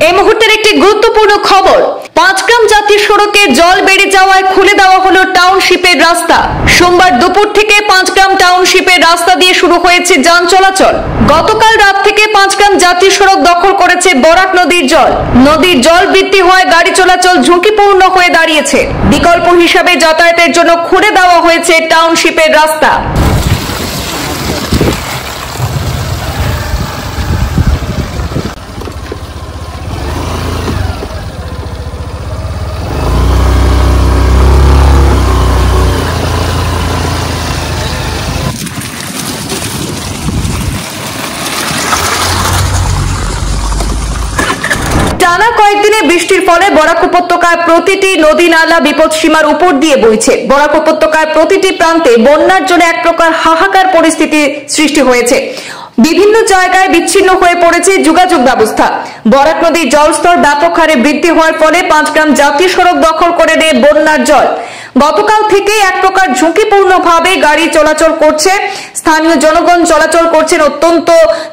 এই মুহূর্তের একটি গুরুত্বপূর্ণ খবর। পাঁচগ্রাম জাতীয় সড়কে জল বেড়ে যাওয়ায় খুলে দেওয়া হলো টাউনশিপের রাস্তা। সোমবার দুপুর থেকে পাঁচগ্রাম টাউনশিপের রাস্তা দিয়ে শুরু হয়েছে যান চলাচল। গতকাল রাত থেকে পাঁচগ্রাম জাতীয় সড়ক দখল করেছে বরাক নদীর জল। নদীর জল বৃদ্ধি হওয়ায় গাড়ি চলাচল ঝুঁকিপূর্ণ হয়ে দাঁড়িয়েছে। বিকল্প হিসাবে যাতায়াতের জন্য খুলে দেওয়া হয়েছে টাউনশিপের রাস্তা। টানা কয়েকদিনে বৃষ্টির ফলে বরাক উপত্যকায় প্রতিটি নদী নালা বিপদসীমার উপর দিয়ে বইছে। বরাক উপত্যকায় প্রতিটি প্রান্তে বন্যার জন্য এক প্রকার হাহাকার পরিস্থিতি সৃষ্টি হয়েছে। বিভিন্ন জায়গায় বিচ্ছিন্ন হয়ে পড়েছে যোগাযোগ ব্যবস্থা। বরাক নদীর জলস্তর ব্যাপক হারে বৃদ্ধি হওয়ার ফলে পাঁচগ্রাম জাতীয় সড়ক দখল করে নেয় বন্যার জল। গতকাল থেকেই এক প্রকার ঝুঁকিপূর্ণভাবে গাড়ি চলাচল করছে। স্থানীয় জনগণ চলাচল করছেন অত্যন্ত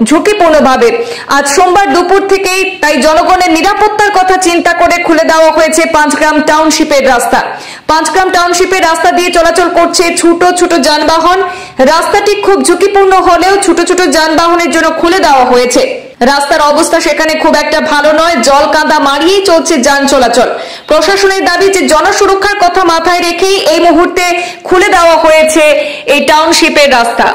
ঝুঁকিপূর্ণভাবে। আজ সোমবার দুপুর থেকেই তাই জনগণের নিরাপত্তার কথা চিন্তা করে খুলে দেওয়া হয়েছে পাঁচগ্রাম টাউনশিপের রাস্তা। পাঁচগ্রাম টাউনশিপের রাস্তা দিয়ে চলাচল করছে ছোট ছোট যানবাহন। রাস্তাটি খুব ঝুঁকিপূর্ণ হলেও ছোট ছোট যানবাহনের জন্য খুলে দেওয়া হয়েছে। রাস্তার অবস্থা সেখানে খুব একটা ভালো নয়, জল কাদা মারিয়েই চলছে যান চলাচল। প্রশাসনের দাবি যে জনসুরক্ষার কথা মাথায় রেখেই এই মুহূর্তে খুলে দেওয়া হয়েছে এই টাউনশিপের রাস্তা।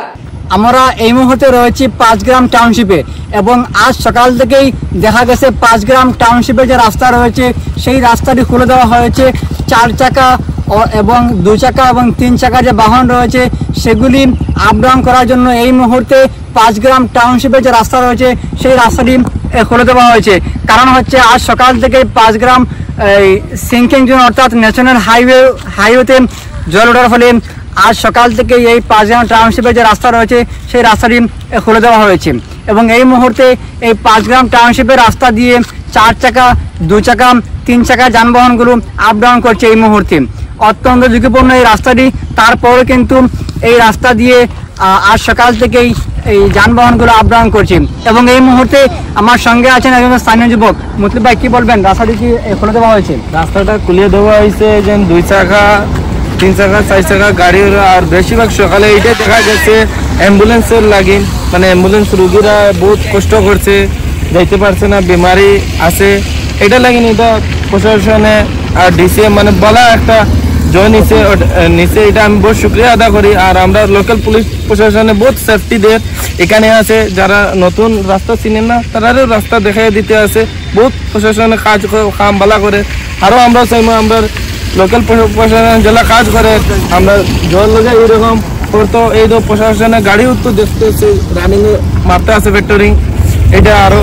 আমরা এই মুহূর্তে রয়েছি পাঁচগ্রাম টাউনশিপে এবং আজ সকাল থেকেই দেখা গেছে পাঁচগ্রাম টাউনশিপে যে রাস্তা রয়েছে সেই রাস্তাটি খুলে দেওয়া হয়েছে। 4 চাকা এবং 2 চাকা এবং 3 চাকা যে বাহন রয়েছে সেগুলি আপ ডাউন করার জন্য এই মুহূর্তে পাঁচগ্রাম টাউনশিপে যে রাস্তা রয়েছে সেই রাস্তাটি খুলে দেওয়া হয়েছে। কারণ হচ্ছে আজ সকাল থেকে পাঁচগ্রাম সিঙ্কিং জোন অর্থাৎ ন্যাশনাল হাইওয়েতে জল ওঠার ফলে আজ সকাল থেকে এই পাঁচগ্রাম টাউনশিপের যে রাস্তা রয়েছে সেই রাস্তাটি খুলে দেওয়া হয়েছে এবং এই মুহূর্তে এই পাঁচগ্রাম টাউনশিপের রাস্তা দিয়ে 4 চাকা 2 চাকা 3 চাকা যানবাহনগুলো আপ ডাউন করছে। এই মুহূর্তে অত্যন্ত ঝুঁকিপূর্ণ এই রাস্তাটি। তারপরে কিন্তু এই রাস্তা দিয়ে আজ সকাল থেকেই এই যানবাহনগুলো আপ ডাউন করছে এবং এই মুহূর্তে আমার সঙ্গে আছেন একজন স্থানীয় যুবক। মুতলিব ভাই, কি বলবেন? রাস্তাটি কি খুলে দেওয়া হয়েছে? রাস্তাটা খুলে দেওয়া হয়েছে যে 2 চাকা 3 চাকা 4 চাকা গাড়ি, আর বেশিরভাগ সকালে এইটা দেখা গেছে অ্যাম্বুলেন্সের লাগে, মানে অ্যাম্বুলেন্স রোগীরা বহুত কষ্ট করছে, যাইতে পারছে না, বিমারি আছে। এটা লাগে এটা প্রশাসনে আর ডিসিএম মানে বলা একটা জয় নিচে এটা আমি বহুত শুক্রিয়া আদা করি। আর আমরা লোকাল পুলিশ প্রশাসনে বহুত সেফটি দেয় এখানে আছে। যারা নতুন রাস্তা চিনেন না তারাও রাস্তা দেখাই দিতে আছে, বহুত প্রশাসনে কাম বালা করে। আরও আমরা চাইবো আমরা লোকাল প্রশাসন জেলা কাজ করে আমরা জল লগে এইরকম করতো। এই তো প্রশাসনের গাড়িও তো দেখতেছে রানিং মারতে আছে ফ্যাক্টরিং। এটা আরও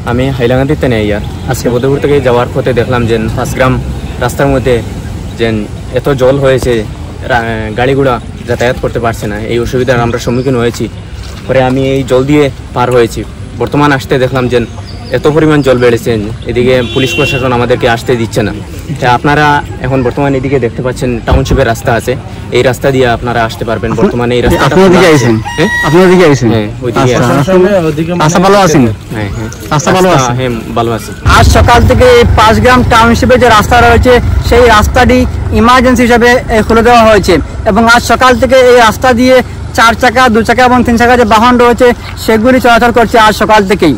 আমি হাইলাকান্দিতে নেই আর আজকে বদরপুর থেকে যাওয়ার পথে দেখলাম যে পাঁচগ্রাম রাস্তার মধ্যে যে এত জল হয়েছে, গাড়িগুড়া যাতায়াত করতে পারছে না। এই অসুবিধার আমরা সম্মুখীন হয়েছি। পরে আমি এই জল দিয়ে পার হয়েছি। বর্তমান আসতে দেখলাম যে এত পরিমাণ জল বেড়েছে, এদিকে পুলিশ প্রশাসন আমাদেরকে আসতে দিচ্ছে না। আপনারা এখন বর্তমানে এদিকে দেখতে পাচ্ছেন টাউনশিপের রাস্তা আছে, এই রাস্তা দিয়ে আপনারা আসতে পারবেন। বর্তমানে এই রাস্তাটা ভালো আছেন। আজ সকাল থেকে এই পাঁচগ্রাম টাউনশিপে যে রাস্তা রয়েছে সেই রাস্তাটি ইমার্জেন্সি হিসাবে খুলে দেওয়া হয়েছে এবং আজ সকাল থেকে এই রাস্তা দিয়ে 4 চাকা 2 চাকা এবং 3 চাকা যে বাহন রয়েছে সেগুলি চলাচল করছে আজ সকাল থেকেই।